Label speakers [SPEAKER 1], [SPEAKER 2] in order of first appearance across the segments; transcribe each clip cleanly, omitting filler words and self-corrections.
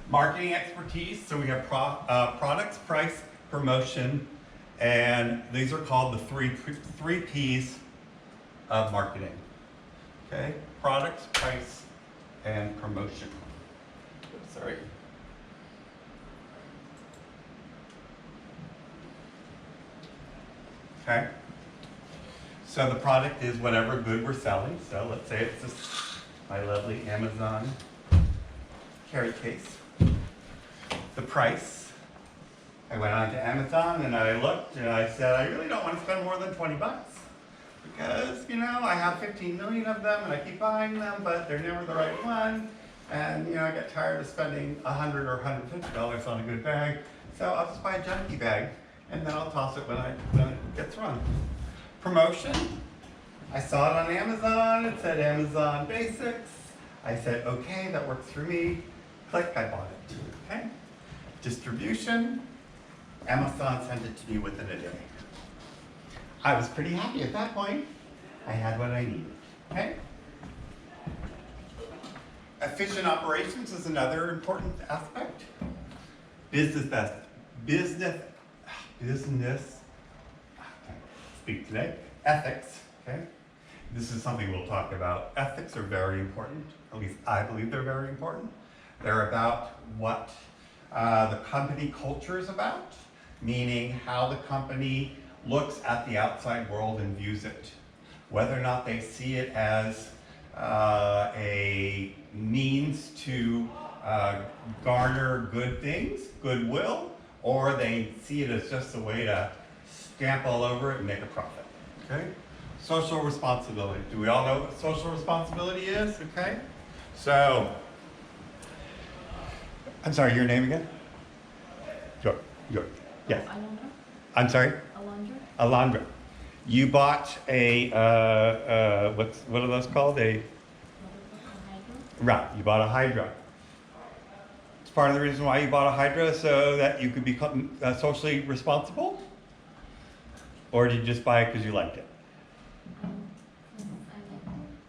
[SPEAKER 1] Marketing expertise, so we have products, price, promotion, and these are called the three P's of marketing. Okay, products, price, and promotion. Oops, sorry. Okay, so the product is whatever good we're selling. So let's say it's this, my lovely Amazon carry case. The price, I went on to Amazon and I looked and I said, I really don't want to spend more than 20 bucks because, you know, I have 15 million of them and I keep buying them, but they're never the right one. And, you know, I get tired of spending $100 or $150 on a good bag. So I'll just buy a junky bag and then I'll toss it when it gets run. Promotion, I saw it on Amazon. It said Amazon Basics. I said, okay, that works for me. Click, I bought it, okay? Distribution, Amazon sent it to me within a day. I was pretty happy at that point. I had what I needed, okay? Efficient operations is another important aspect. Speak today, ethics, okay? This is something we'll talk about. Ethics are very important, at least I believe they're very important. They're about what the company culture is about, meaning how the company looks at the outside world and views it. Whether or not they see it as a means to garner good things, goodwill, or they see it as just a way to stamp all over it and make a profit, okay? Social responsibility. Do we all know what social responsibility is, okay? So, I'm sorry, your name again? Your, yes.
[SPEAKER 2] Alondra.
[SPEAKER 1] I'm sorry?
[SPEAKER 2] Alondra.
[SPEAKER 1] Alondra. You bought a, what are those called? Right, you bought a Hydra. It's part of the reason why you bought a Hydra, so that you could become socially responsible? Or did you just buy it because you liked it?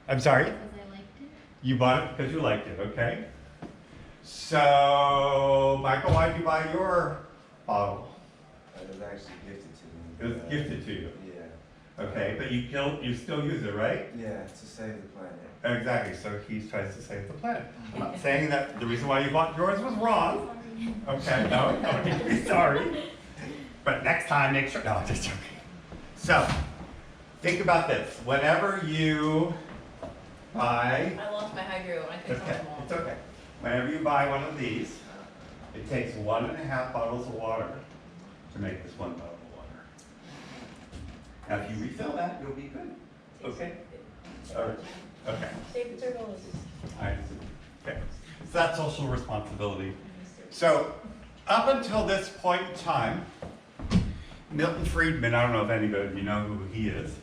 [SPEAKER 1] I'm sorry?
[SPEAKER 2] Because I liked it.
[SPEAKER 1] You bought it because you liked it, okay? So, Michael, why did you buy your bottle?
[SPEAKER 3] It was actually gifted to me.
[SPEAKER 1] It was gifted to you.
[SPEAKER 3] Yeah.
[SPEAKER 1] Okay, but you still use it, right?
[SPEAKER 3] Yeah, to save the planet.
[SPEAKER 1] Exactly, so he tries to save the planet. I'm not saying that the reason why you bought yours was wrong. Okay, no, don't need to be sorry. But next time, make sure, no, I'm just joking. So, think about this. Whenever you buy,
[SPEAKER 2] I lost my Hydro and I couldn't
[SPEAKER 1] okay,
[SPEAKER 2] tell them all.
[SPEAKER 1] it's okay. Whenever you buy one of these, it takes 1.5 bottles of water to make this 1 bottle of water. Now, if you refill that, you'll be good. Okay? All right. Okay.
[SPEAKER 2] Save the turtles.
[SPEAKER 1] I see. Okay. So that's social responsibility. So up until this point in time, Milton Friedman, I don't know if anybody of you know who he is.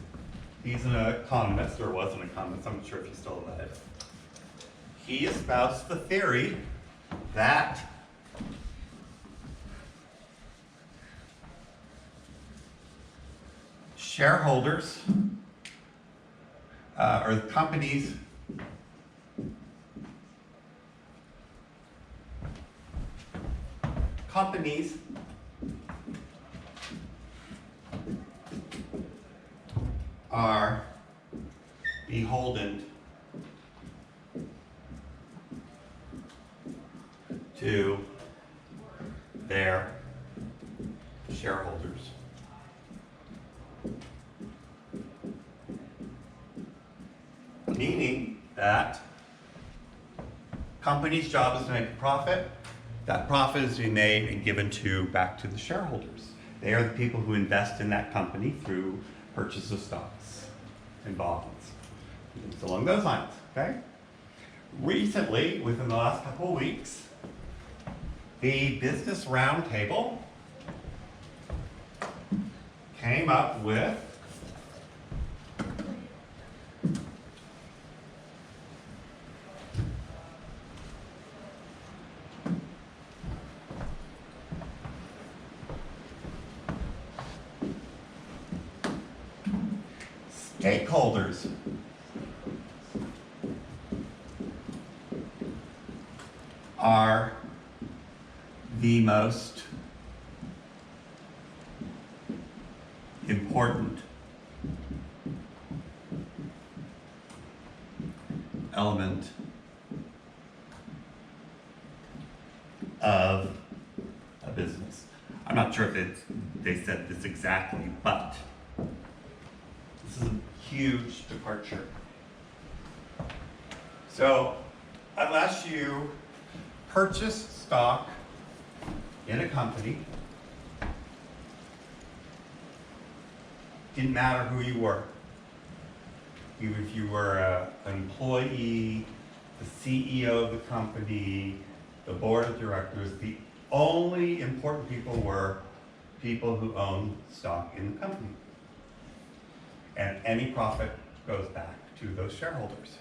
[SPEAKER 1] He's an economist, or was an economist, I'm not sure if he's still alive. He espoused the theory that shareholders or companies are beholden to their shareholders. Meaning that company's job is to make a profit. That profit is to be made and given back to the shareholders. They are the people who invest in that company through purchase of stocks and bonds. It's along those lines, okay? Recently, within the last couple of weeks, the Business Roundtable came up with stakeholders are the most important element of a business. I'm not sure if they said this exactly, but this is a huge departure. So, unless you purchase stock in a company, didn't matter who you were. Even if you were an employee, the CEO of the company, the board of directors, the only important people were people who own stock in the company. And any profit goes back to those shareholders.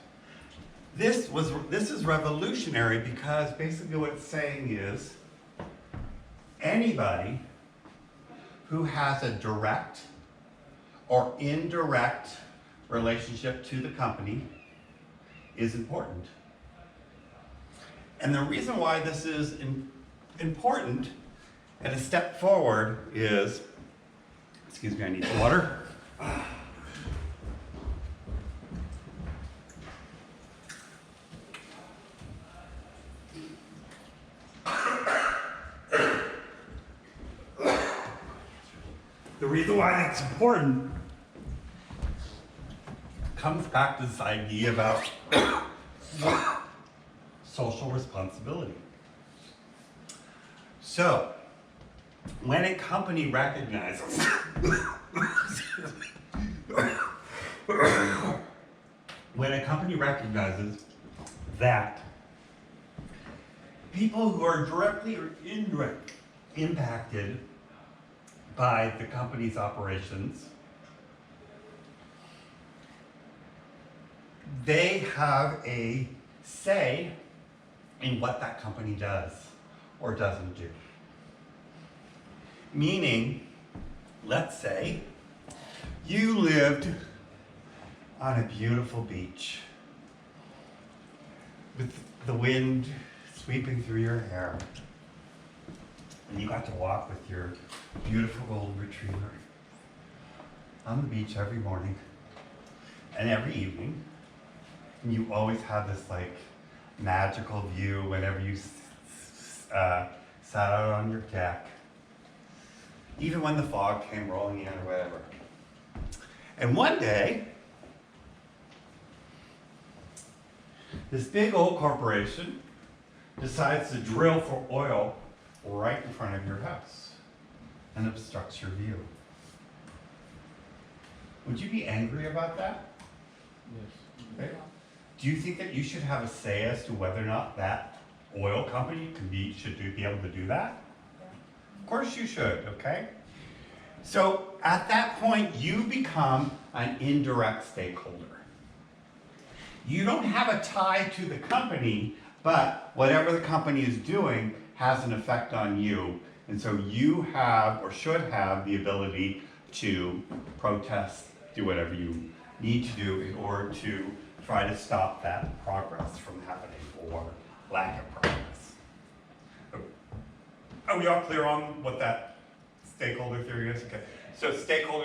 [SPEAKER 1] This is revolutionary because basically what it's saying is anybody who has a direct or indirect relationship to the company is important. And the reason why this is important and a step forward is, excuse me, I need some water. The reason why that's important comes back to this idea about social responsibility. So, when a company recognizes that people who are directly or indirectly impacted by the company's operations, they have a say in what that company does or doesn't do. Meaning, let's say you lived on a beautiful beach with the wind sweeping through your hair, and you got to walk with your beautiful golden retriever on the beach every morning and every evening. And you always have this like magical view whenever you sat out on your deck, even when the fog came rolling in or whatever. And one day, this big old corporation decides to drill for oil right in front of your house and obstructs your view. Would you be angry about that?
[SPEAKER 3] Yes.
[SPEAKER 1] Okay. Do you think that you should have a say as to whether or not that oil company should be able to do that? Of course you should, okay? So at that point, you become an indirect stakeholder. You don't have a tie to the company, but whatever the company is doing has an effect on you. And so you have or should have the ability to protest, do whatever you need to do in order to try to stop that progress from happening or lack of progress. Are we all clear on what that stakeholder theory is? Okay. So stakeholder